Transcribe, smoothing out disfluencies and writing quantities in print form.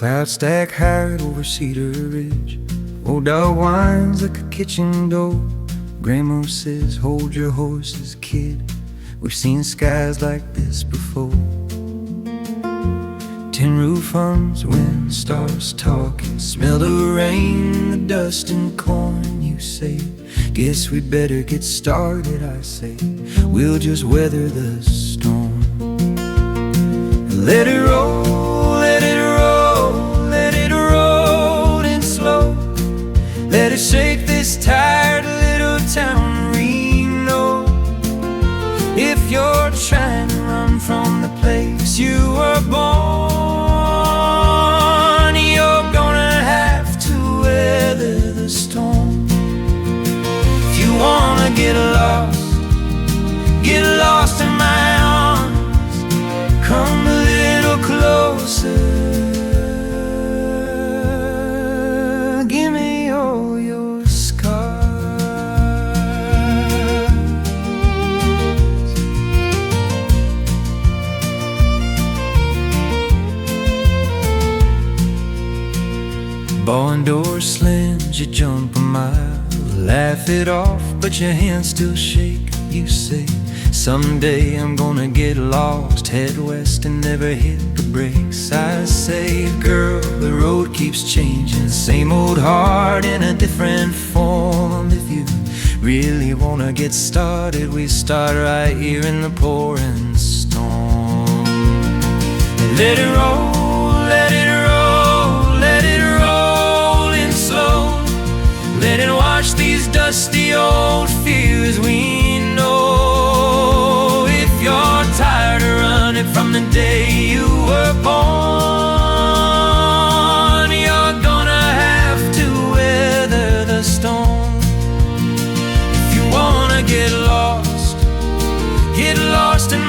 Clouds stack high over Cedar Ridge. Old dog whines like a kitchen door. Grandma says, hold your horses, kid. We've seen skies like this before. Tin roof hums when stars talking. Smell the rain, the dust and corn. You say, guess we'd better get started. I say, we'll just weather the storm. Let it roll, let it roll, let it roll in slow. Let it shake this tired little town, Reno. If you're trying to run from the place you were born, you're gonna have to weather the storm. If you wanna get lost in my arms, come a little closer. Give me all your scars. Barn door slams, you jump a mile. Laugh it off, but your hands still shake. You say, someday I'm gonna get lost, head west and never hit the brakes. I say, girl, the road keeps changing, same old heart in a different form. If you really wanna get started, we start right here in the pouring storm. Let it roll, let it roll, let it roll in slow. Let it wash these dusty old fears we know. If you're tired of running from the day you were born, you're gonna have to weather the storm. If you wanna get lost in